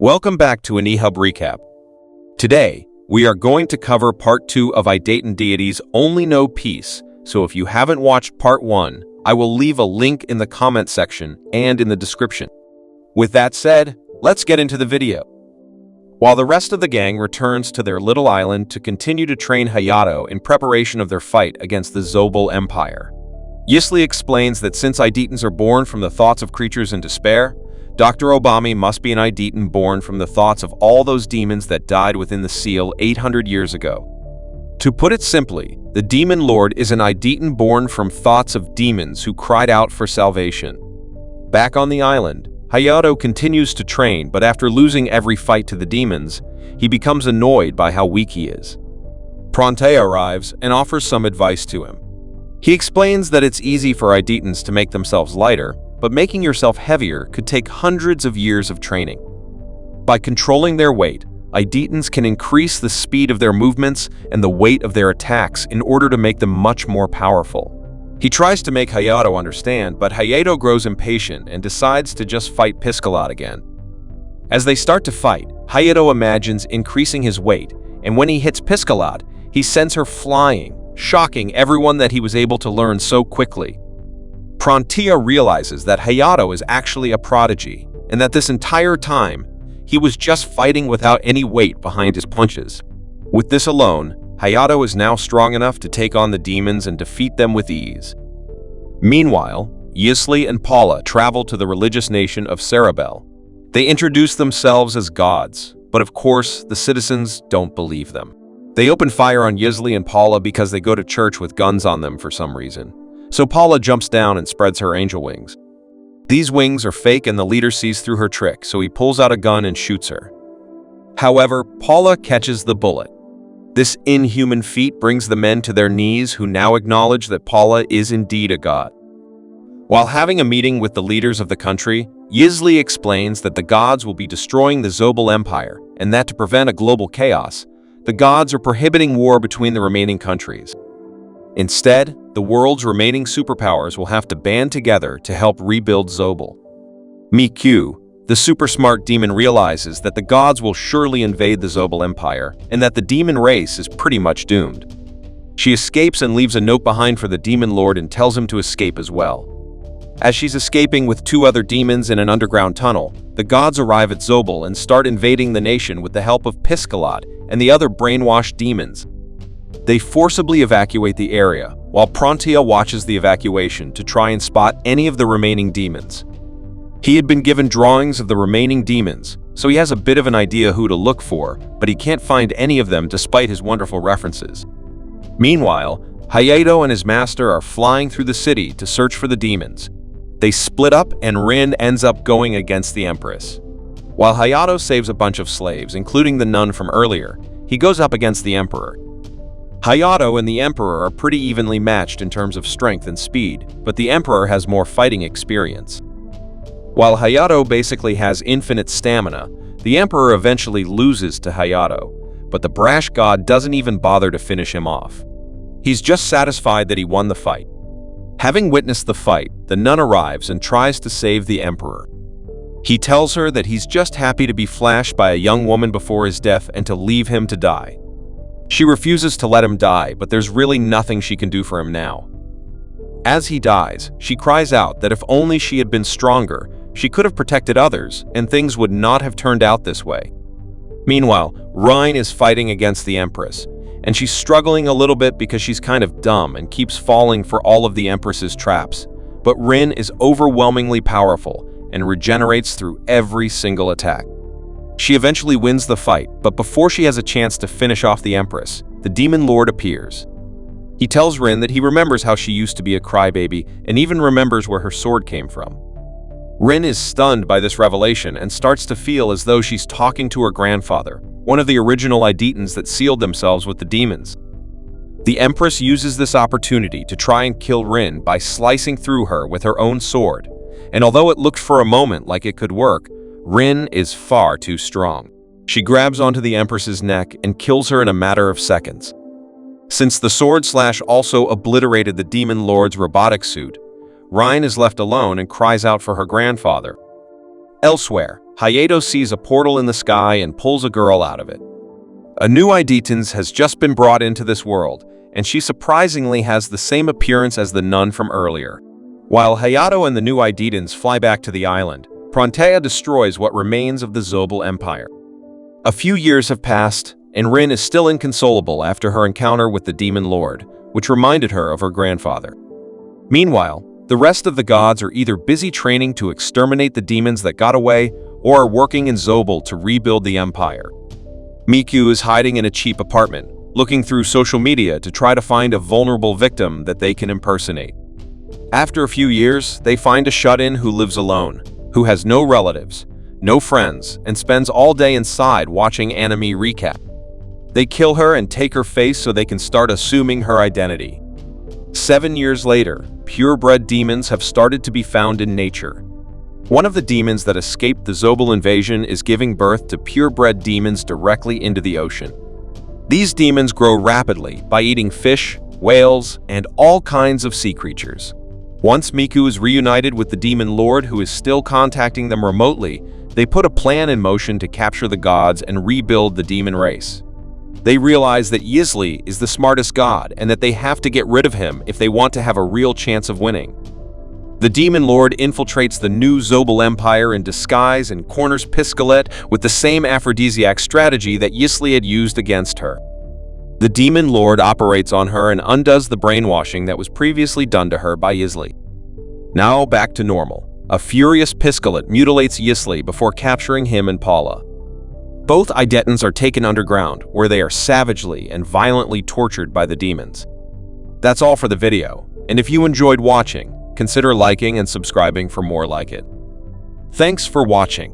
Welcome back to animerecap. Today, we are going to cover part 2 of idaten deities only know peace, so if you haven't watched part 1, I will leave a link in the comment section and in the description. With that said, let's get into the video. While the rest of the gang returns to their little island to continue to train Hayato in preparation of their fight against the Zobel Empire, Yisli explains that since idetens are born from the thoughts of creatures in despair, Dr. Obami must be an ideten born from the thoughts of all those demons that died within the seal 800 years ago. To put it simply, the demon lord is an ideten born from thoughts of demons who cried out for salvation. Back on the island, Hayato continues to train, but after losing every fight to the demons, he becomes annoyed by how weak he is. Pronte arrives and offers some advice to him. He explains that it's easy for idetens to make themselves lighter, but making yourself heavier could take hundreds of years of training. By controlling their weight, idetens can increase the speed of their movements and the weight of their attacks in order to make them much more powerful. He tries to make Hayato understand, but Hayato grows impatient and decides to just fight Piscalat again. As they start to fight, Hayato imagines increasing his weight, and when he hits Piscalat, he sends her flying, shocking everyone that he was able to learn so quickly. Prontia realizes that Hayato is actually a prodigy, and that this entire time, he was just fighting without any weight behind his punches. With this alone, Hayato is now strong enough to take on the demons and defeat them with ease. Meanwhile, Yisli and Paula travel to the religious nation of Cerebel. They introduce themselves as gods, but of course, the citizens don't believe them. They open fire on Yisli and Paula because they go to church with guns on them for some reason. So Paula jumps down and spreads her angel wings. These wings are fake and the leader sees through her trick, so he pulls out a gun and shoots her. However, Paula catches the bullet. This inhuman feat brings the men to their knees, who now acknowledge that Paula is indeed a god. While having a meeting with the leaders of the country, Yisli explains that the gods will be destroying the Zobel Empire, and that to prevent a global chaos, the gods are prohibiting war between the remaining countries. Instead, the world's remaining superpowers will have to band together to help rebuild Zobel. Miku, the super smart demon, realizes that the gods will surely invade the Zobel Empire and that the demon race is pretty much doomed. She escapes and leaves a note behind for the demon lord and tells him to escape as well. As she's escaping with 2 other demons in an underground tunnel, the gods arrive at Zobel and start invading the nation with the help of Piscalat and the other brainwashed demons. They forcibly evacuate the area, while Prontia watches the evacuation to try and spot any of the remaining demons. He had been given drawings of the remaining demons, so he has a bit of an idea who to look for, but he can't find any of them despite his wonderful references. Meanwhile, Hayato and his master are flying through the city to search for the demons. They split up and Rin ends up going against the Empress. While Hayato saves a bunch of slaves, including the nun from earlier, he goes up against the Emperor. Hayato and the Emperor are pretty evenly matched in terms of strength and speed, but the Emperor has more fighting experience. While Hayato basically has infinite stamina, the Emperor eventually loses to Hayato, but the brash god doesn't even bother to finish him off. He's just satisfied that he won the fight. Having witnessed the fight, the nun arrives and tries to save the Emperor. He tells her that he's just happy to be flashed by a young woman before his death and to leave him to die. She refuses to let him die, but there's really nothing she can do for him now. As he dies, she cries out that if only she had been stronger, she could have protected others, and things would not have turned out this way. Meanwhile, Rein is fighting against the Empress, and she's struggling a little bit because she's kind of dumb and keeps falling for all of the Empress's traps. But Rin is overwhelmingly powerful and regenerates through every single attack. She eventually wins the fight, but before she has a chance to finish off the Empress, the Demon Lord appears. He tells Rin that he remembers how she used to be a crybaby and even remembers where her sword came from. Rin is stunned by this revelation and starts to feel as though she's talking to her grandfather, one of the original idetens that sealed themselves with the demons. The Empress uses this opportunity to try and kill Rin by slicing through her with her own sword, and although it looked for a moment like it could work, Rin is far too strong. She grabs onto the Empress's neck and kills her in a matter of seconds. Since the sword slash also obliterated the Demon Lord's robotic suit, Rein is left alone and cries out for her grandfather. Elsewhere, Hayato sees a portal in the sky and pulls a girl out of it. A new idaten has just been brought into this world, and she surprisingly has the same appearance as the nun from earlier. While Hayato and the new idaten fly back to the island, Protea destroys what remains of the Zobel Empire. A few years have passed, and Rin is still inconsolable after her encounter with the Demon Lord, which reminded her of her grandfather. Meanwhile, the rest of the gods are either busy training to exterminate the demons that got away or are working in Zobel to rebuild the empire. Miku is hiding in a cheap apartment, looking through social media to try to find a vulnerable victim that they can impersonate. After a few years, they find a shut-in who lives alone, who has no relatives, no friends, and spends all day inside watching animerecap. They kill her and take her face so they can start assuming her identity. 7 years later, purebred demons have started to be found in nature. One of the demons that escaped the Zobel invasion is giving birth to purebred demons directly into the ocean. These demons grow rapidly by eating fish, whales, and all kinds of sea creatures. Once Miku is reunited with the Demon Lord who is still contacting them remotely, they put a plan in motion to capture the gods and rebuild the demon race. They realize that Yizli is the smartest god and that they have to get rid of him if they want to have a real chance of winning. The Demon Lord infiltrates the new Zobel Empire in disguise and corners Piscalet with the same aphrodisiac strategy that Yizli had used against her. The Demon Lord operates on her and undoes the brainwashing that was previously done to her by Yizli. Now back to normal. A furious Piscalet mutilates Yizli before capturing him and Paula. Both idetens are taken underground, where they are savagely and violently tortured by the demons. That's all for the video, and if you enjoyed watching, consider liking and subscribing for more like it. Thanks for watching.